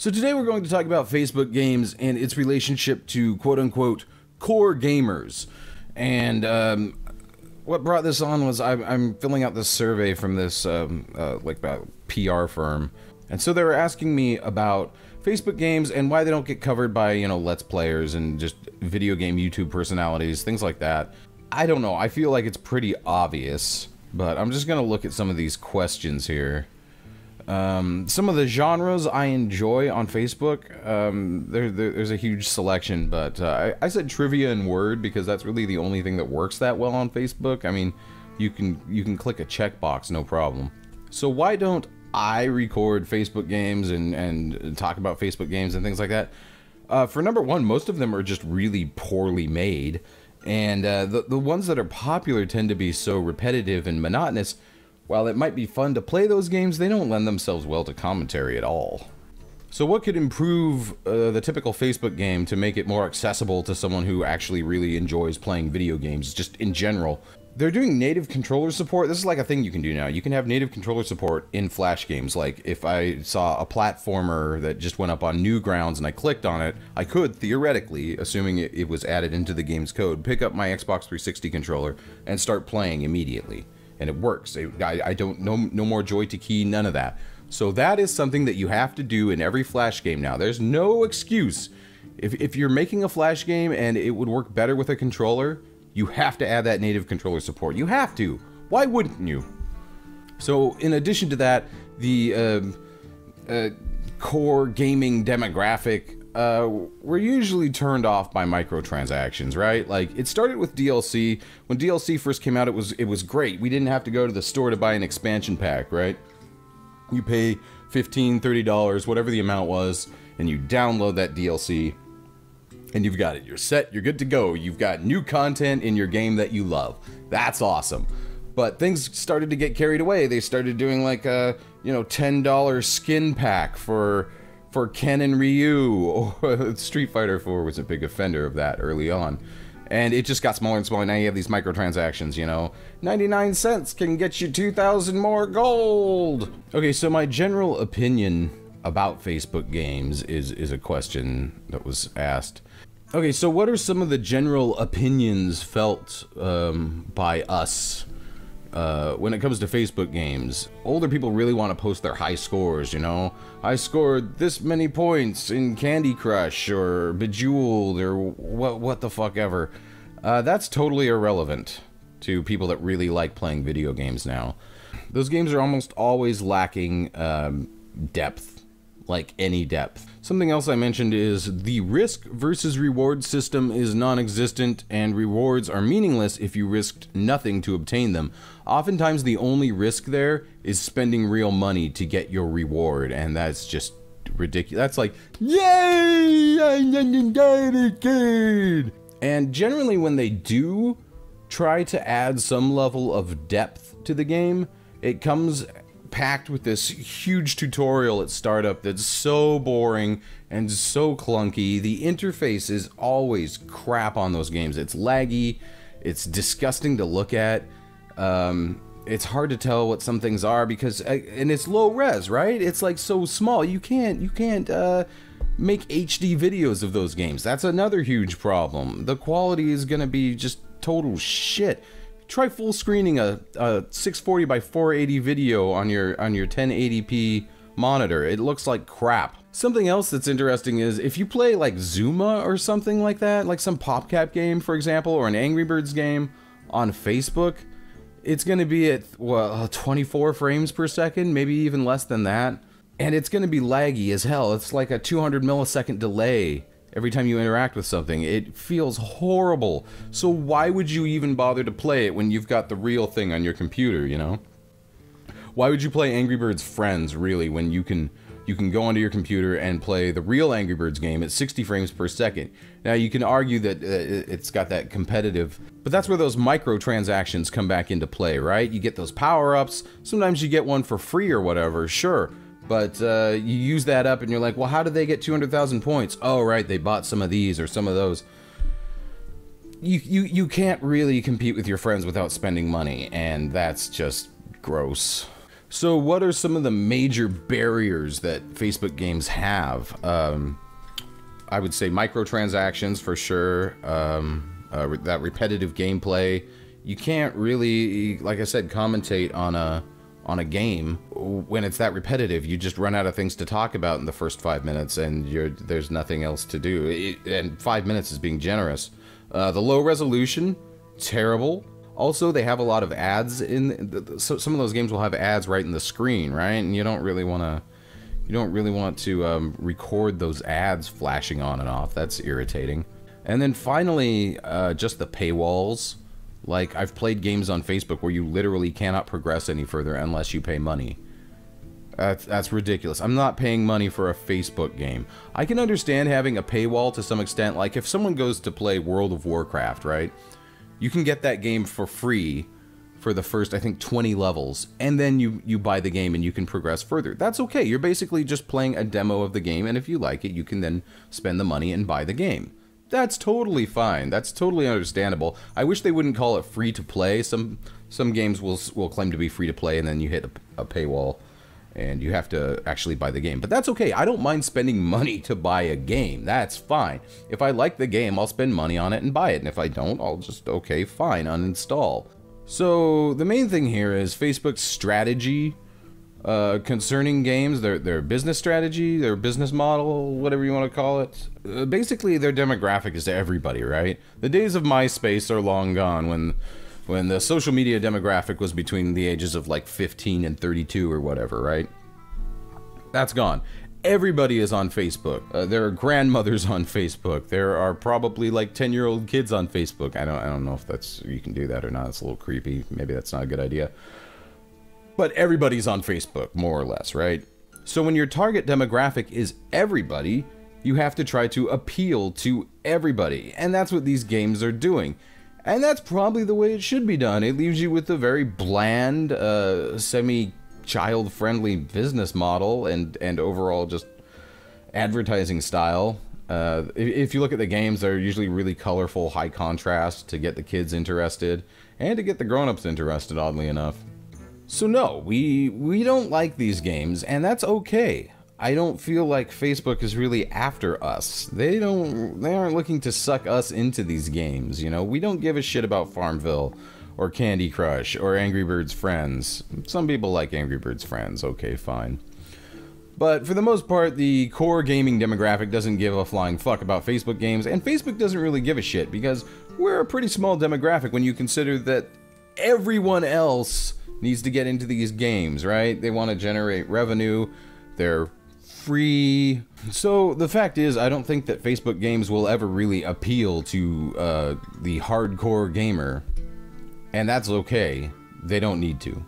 So today we're going to talk about Facebook games and its relationship to quote-unquote core gamers. And what brought this on was I'm filling out this survey from this PR firm. And so they were asking me about Facebook games and why they don't get covered by, Let's Players and just video game YouTube personalities, things like that. I don't know. I feel like it's pretty obvious, but I'm just going to look at some of these questions here. Some of the genres I enjoy on Facebook, there's a huge selection, but I said trivia and word because that's really the only thing that works that well on Facebook. I mean, you can click a checkbox, no problem. So why don't I record Facebook games and talk about Facebook games and things like that? For number one, most of them are just really poorly made, and the ones that are popular tend to be so repetitive and monotonous. While it might be fun to play those games, they don't lend themselves well to commentary at all. So what could improve the typical Facebook game to make it more accessible to someone who actually really enjoys playing video games, just in general? They're doing native controller support. This is like a thing you can do now. You can have native controller support in Flash games. Like if I saw a platformer that just went up on Newgrounds and I clicked on it, I could theoretically, assuming it was added into the game's code, pick up my Xbox 360 controller and start playing immediately. And it works. I don't, no more joy to key, none of that. So that is something that you have to do in every Flash game now. There's no excuse. If you're making a Flash game and it would work better with a controller, you have to add that native controller support. You have to. Why wouldn't you? So in addition to that, the core gaming demographic, we're usually turned off by microtransactions, right? Like, it started with DLC. When DLC first came out, it was great. We didn't have to go to the store to buy an expansion pack, right? You pay $15, $30, whatever the amount was, and you download that DLC, and you've got it. You're set, you're good to go. You've got new content in your game that you love. That's awesome. But things started to get carried away. They started doing like a, $10 skin pack for Ken and Ryu, or Street Fighter 4 was a big offender of that early on. And it just got smaller and smaller. Now you have these microtransactions, 99 cents can get you 2,000 more gold! Okay, so my general opinion about Facebook games is a question that was asked. Okay, so what are some of the general opinions felt by us when it comes to Facebook games? Older people really want to post their high scores, I scored this many points in Candy Crush or Bejeweled or what the fuck ever. That's totally irrelevant to people that really like playing video games now. Those games are almost always lacking depth. Like any depth. Something else I mentioned is the risk versus reward system is non-existent, and rewards are meaningless if you risked nothing to obtain them. Oftentimes the only risk there is spending real money to get your reward, and that's just ridiculous. That's like, yay! I'm a kid! And generally when they do try to add some level of depth to the game, it comes packed with this huge tutorial at startup that's so boring and so clunky. The interface is always crap on those games. It's laggy, it's disgusting to look at, it's hard to tell what some things are because, and it's low res, right? It's like so small, you can't make HD videos of those games. That's another huge problem. The quality is gonna be just total shit. Try full screening a 640 by 480 video on your 1080p monitor. It looks like crap. Something else that's interesting is if you play like Zuma or something like that, like some PopCap game, for example, or an Angry Birds game on Facebook, it's going to be at 24 frames per second, maybe even less than that. And it's going to be laggy as hell. It's like a 200 millisecond delay every time you interact with something. It feels horrible. So why would you even bother to play it when you've got the real thing on your computer, Why would you play Angry Birds Friends, really, when you can go onto your computer and play the real Angry Birds game at 60 frames per second? Now, you can argue that it's got that competitive, but that's where those microtransactions come back into play, right? You get those power-ups, sometimes you get one for free or whatever, sure. But you use that up and you're like, well, how did they get 200,000 points? Oh, right, they bought some of these or some of those. You can't really compete with your friends without spending money, and that's just gross. So what are some of the major barriers that Facebook games have? I would say microtransactions for sure, that repetitive gameplay. You can't really, like I said, commentate on a game when it's that repetitive. You just run out of things to talk about in the first 5 minutes, and there's nothing else to do. And 5 minutes is being generous. The low resolution, terrible. Also, they have a lot of ads so some of those games will have ads right in the screen, right? And you don't really want to record those ads flashing on and off. That's irritating. And then finally, just the paywalls. Like, I've played games on Facebook where you literally cannot progress any further unless you pay money. That's ridiculous. I'm not paying money for a Facebook game. I can understand having a paywall to some extent. Like, if someone goes to play World of Warcraft, right? You can get that game for free for the first, I think, 20 levels, and then you buy the game and you can progress further. That's okay. You're basically just playing a demo of the game, and if you like it, you can then spend the money and buy the game. That's totally fine. That's totally understandable. I wish they wouldn't call it free to play. Some games will claim to be free to play, and then you hit a paywall and you have to actually buy the game. But that's okay. I don't mind spending money to buy a game. That's fine. If I like the game, I'll spend money on it and buy it. And if I don't, I'll just, okay, fine, uninstall. So the main thing here is Facebook's strategy concerning games, their business strategy, their business model, whatever you want to call it. Basically, their demographic is to everybody, right? The days of MySpace are long gone when the social media demographic was between the ages of like 15 and 32 or whatever, right? That's gone. Everybody is on Facebook. There are grandmothers on Facebook. There are probably like 10-year-old kids on Facebook. I don't know if you can do that or not. It's a little creepy. Maybe that's not a good idea. But everybody's on Facebook, more or less, right? So when your target demographic is everybody, you have to try to appeal to everybody. And that's what these games are doing. And that's probably the way it should be done. It leaves you with a very bland, semi-child-friendly business model and overall just advertising style. If you look at the games, they're usually really colorful, high contrast to get the kids interested and to get the grown-ups interested, oddly enough. So no, we don't like these games, and that's okay. I don't feel like Facebook is really after us. They aren't looking to suck us into these games, you know? We don't give a shit about Farmville or Candy Crush or Angry Birds Friends. Some people like Angry Birds Friends, okay, fine. But for the most part, the core gaming demographic doesn't give a flying fuck about Facebook games, and Facebook doesn't really give a shit because we're a pretty small demographic when you consider that everyone else needs to get into these games, right? They want to generate revenue. They're free. So the fact is, I don't think that Facebook games will ever really appeal to the hardcore gamer, and that's okay. They don't need to.